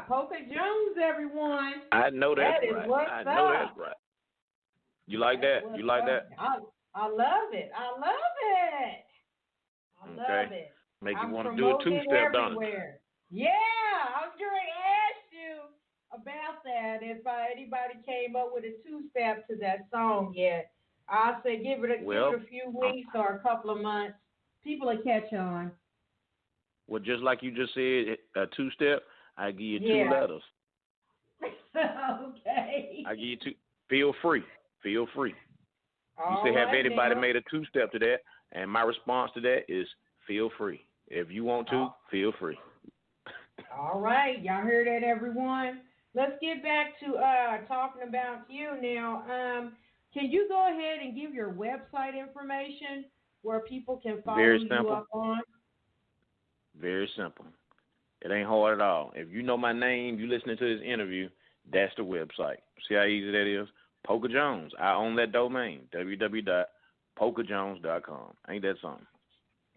Poka Jones, everyone. I know that's That is right. what's I up. know that's right. You like That's that? You like that? I love it. I love it. I love it. Make you I'm want to do a two-step, don't it? everywhere. Yeah, I was going to ask you about that. If anybody came up with a two-step to that song yet, I'll say give it a few weeks or a couple of months. People will catch on. Well, just like you just said, a two-step, I give you two letters. Okay. I give you two. Feel free. Feel free. All you say, have right, anybody now. made a two-step to that? And my response to that is feel free. If you want to, feel free. All right. Y'all heard that, everyone? Let's get back to talking about you now. Can you go ahead and give your website information where people can follow you up on? Very simple. It ain't hard at all. If you know my name, you listening to this interview, that's the website. See how easy that is? Poka Jones. I own that domain, www.pokajones.com. Ain't that something?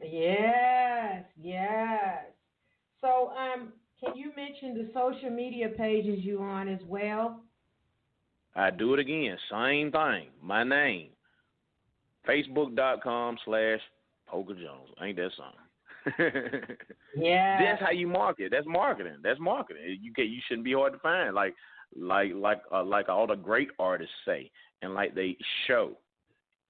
Yes. So, can you mention the social media pages you on as well? I do it again. Same thing. My name. Facebook.com/Poka Jones. Ain't that something? Yeah. That's how you market. That's marketing. You shouldn't be hard to find. Like all the great artists say, and like they show.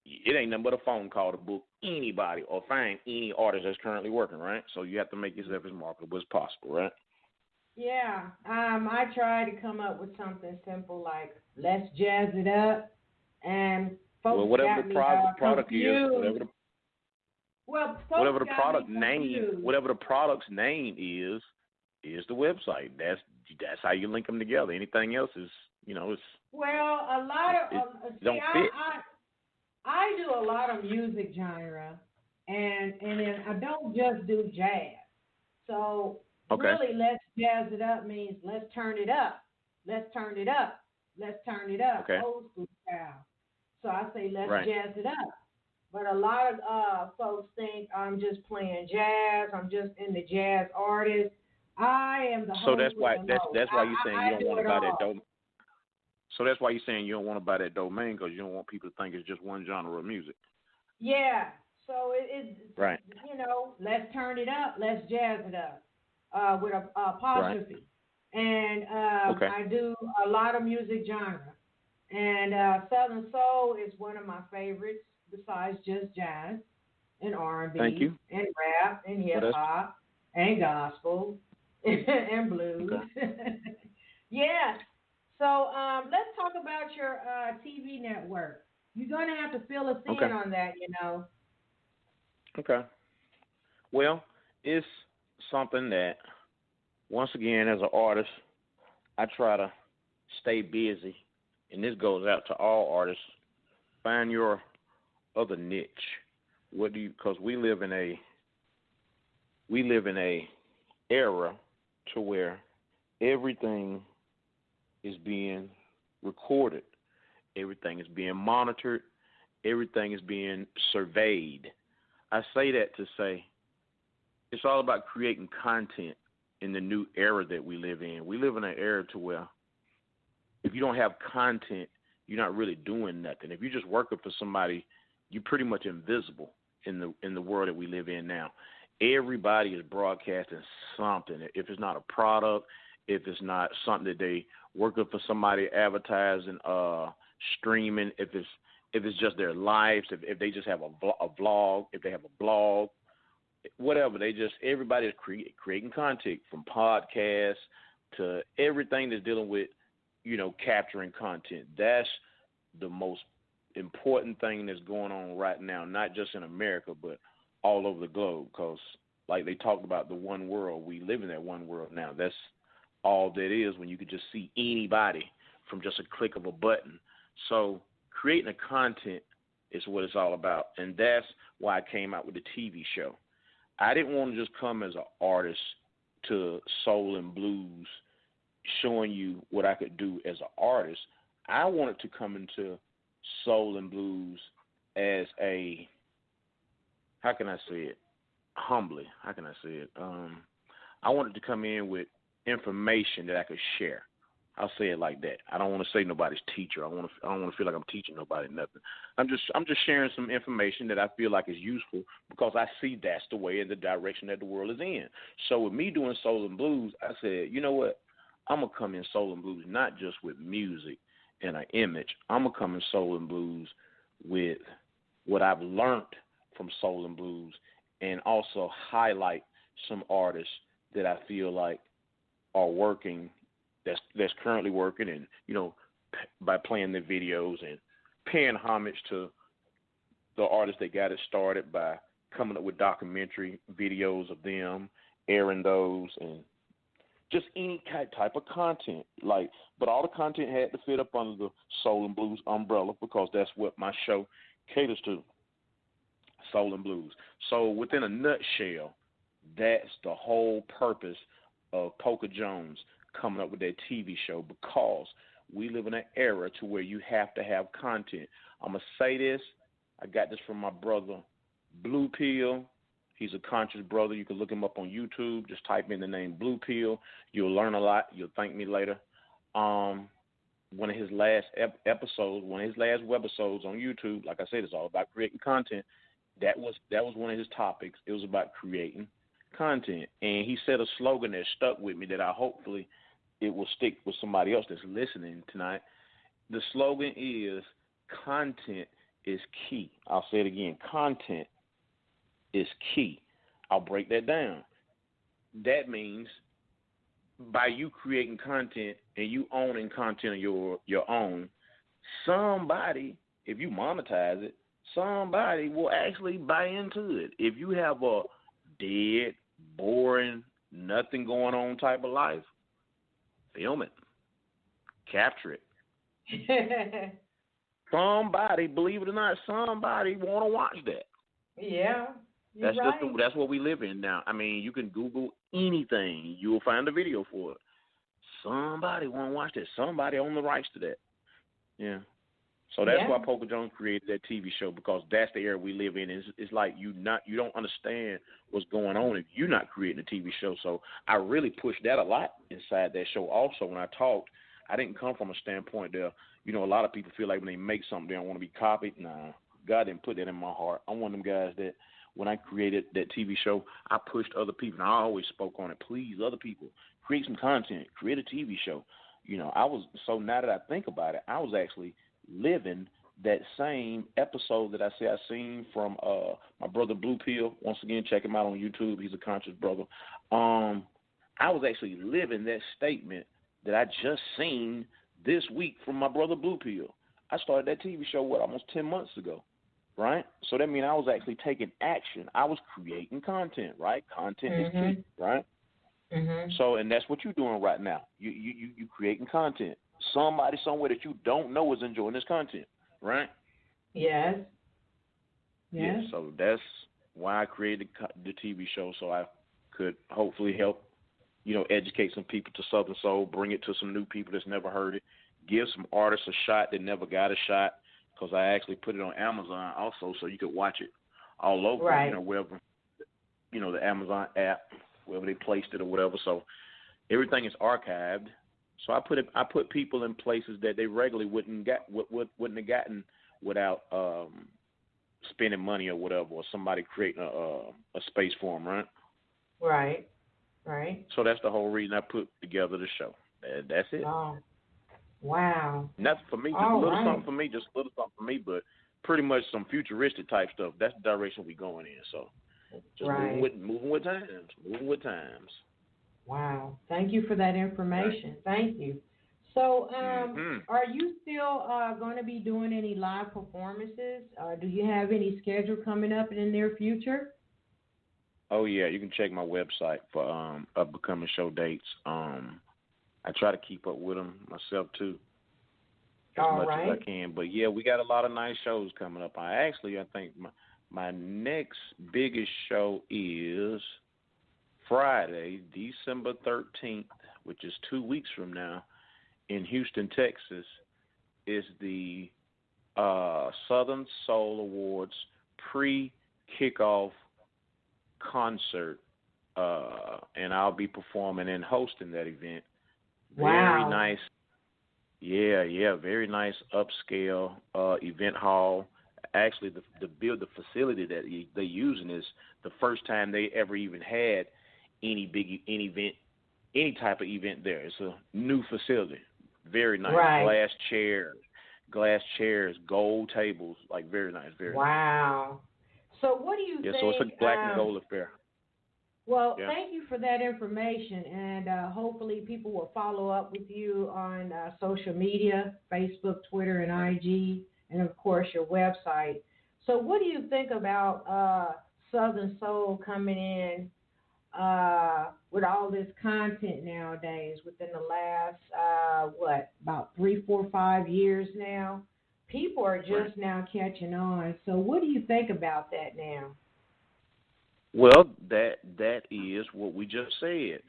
It ain't nothing but a phone call to book anybody or find any artist that's currently working, right? So you have to make yourself as marketable as possible, right? Yeah. I try to come up with something simple like let's jazz it up, and folks whatever got the product confused. is, whatever the product name, whatever the product's name is the website. That's how you link them together. Anything else is, it's. Well, a lot of don't fit. I do a lot of music genre, and then I don't just do jazz. So really, let's jazz it up means let's turn it up. Let's turn it up. Let's turn it up. Okay. Old school style. So I say let's right. jazz it up. But a lot of folks think I'm just playing jazz. I'm just in the jazz artist. I am the host. So that's why you're saying you don't want to buy that domain. So that's why you're saying you don't want to buy that domain because you don't want people to think it's just one genre of music. Yeah. So it's right. Let's turn it up. Let's jazz it up with a apostrophe. Right. And I do a lot of music genre. And Southern Soul is one of my favorites besides just jazz and R&B. Thank you. And rap and hip-hop and gospel and blues. Okay. Yeah. So let's talk about your TV network. You're going to have to fill us in on that, Okay. Well, it's something that, once again, as an artist, I try to stay busy, and this goes out to all artists. Find your other niche. Because we live in a era to where everything is being recorded, everything is being monitored, everything is being surveyed. I say that to say it's all about creating content in the new era that we live in. We live in an era to where if you don't have content, you're not really doing nothing. If you're just working for somebody, you're pretty much invisible in the world that we live in now. Everybody is broadcasting something. If it's not a product, if it's not something that they working for somebody advertising, streaming, if it's just their lives, if they just have a vlog, if they have a blog, whatever, everybody is creating content from podcasts to everything that's dealing with, capturing content. That's the most important thing that's going on right now, not just in America, but all over the globe. Because, like they talked about the one world, we live in that one world now. That's all that is when you can just see anybody from just a click of a button. So creating a content is what it's all about, and that's why I came out with the TV show. I didn't want to just come as an artist to soul and blues, showing you what I could do as an artist. I wanted to come into soul and blues as a, how can I say it? Humbly, how can I say it? I wanted to come in with information that I could share. I'll say it like that. I don't want to say nobody's teacher. I don't want to feel like I'm teaching nobody nothing. I'm just sharing some information that I feel like is useful because I see that's the way and the direction that the world is in. So with me doing soul and blues, I said, you know what? I'm gonna come in soul and blues not just with music and an image. I'm gonna come in soul and blues with what I've learned from soul and blues, and also highlight some artists that I feel like are working, that's currently working, and by playing their videos and paying homage to the artists that got it started by coming up with documentary videos of them, airing those, and just any type of content. But all the content had to fit up under the soul and blues umbrella because that's what my show caters to, soul and blues. So within a nutshell, that's the whole purpose of Poka Jones coming up with that TV show, because we live in an era to where you have to have content. I'm going to say this. I got this from my brother, Blue Pill. He's a conscious brother. You can look him up on YouTube. Just type in the name Blue Pill. You'll learn a lot. You'll thank me later. One of his last episodes, one of his last webisodes on YouTube, like I said, it's all about creating content. That was one of his topics. It was about creating content. And he said a slogan that stuck with me that hopefully it will stick with somebody else that's listening tonight. The slogan is, content is key. I'll say it again. Content is key. I'll break that down. That means by you creating content and you owning content of your own, somebody, if you monetize it, somebody will actually buy into it. If you have a dead, boring, nothing going on type of life, film it. Capture it. Somebody, believe it or not, somebody want to watch that. Yeah. That's what we live in now. I mean, you can Google anything. You will find a video for it. Somebody want to watch that. Somebody own the rights to that. Yeah. So that's why Poka Jones created that TV show, because that's the era we live in. It's like you don't understand what's going on if you're not creating a TV show. So I really pushed that a lot inside that show. Also, when I talked, I didn't come from a standpoint there. A lot of people feel like when they make something, they don't want to be copied. Nah, God didn't put that in my heart. I'm one of them guys that when I created that TV show, I pushed other people. And I always spoke on it. Please, other people, create some content, create a TV show. So now that I think about it, I was actually living that same episode that I say I seen from my brother Blue Pill. Once again, check him out on YouTube. He's a conscious brother. I was actually living that statement that I just seen this week from my brother Blue Pill. I started that TV show, almost 10 months ago, right? So that means I was actually taking action. I was creating content, right? Content is key, right? Mm-hmm. So, and that's what you're doing right now. You creating content. Somebody somewhere that you don't know is enjoying this content, right? Yes. Yeah, so that's why I created the TV show, so I could hopefully help, educate some people to Southern Soul, bring it to some new people that's never heard it, give some artists a shot that never got a shot, because I actually put it on Amazon also, so you could watch it all over, wherever, the Amazon app, wherever they placed it or whatever. So everything is archived. So I put people in places that they regularly wouldn't have gotten without spending money or whatever, or somebody creating a space for them, right? Right. So that's the whole reason I put together the show. That's it. Oh, wow. Nothing for me, just a little something for me, but pretty much some futuristic type stuff. That's the direction we going in. So just moving with times. Wow. Thank you for that information. Right. Thank you. So, are you still going to be doing any live performances? Do you have any schedule coming up in the near future? Oh, yeah. You can check my website for upcoming show dates. I try to keep up with them myself, too, as much as I can. But, yeah, we got a lot of nice shows coming up. I think my next biggest show is Friday, December 13th, which is 2 weeks from now, in Houston, Texas, is the Southern Soul Awards pre-kickoff concert and I'll be performing and hosting that event. Wow. Very nice. Yeah, very nice upscale event hall. Actually, the facility that they're using is the first time they ever even had any type of event there. It's a new facility. Very nice. Right. Glass chairs, gold tables, like very nice. Very nice. Wow. So what do you think? Yeah, so it's a black and gold affair. Well, thank you for that information, and hopefully people will follow up with you on social media, Facebook, Twitter, and IG, and, of course, your website. So what do you think about Southern Soul coming in with all this content nowadays within the last, about 3, 4, 5 years now? People are just now catching on. So what do you think about that now? Well, that is what we just said.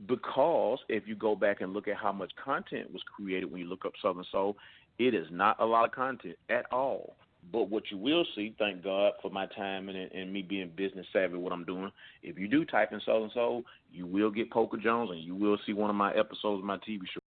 Because if you go back and look at how much content was created when you look up Southern Soul, it is not a lot of content at all. But what you will see, thank God for my time and me being business savvy, what I'm doing, if you do type in Southern Soul, you will get Poka Jones and you will see one of my episodes of my TV show.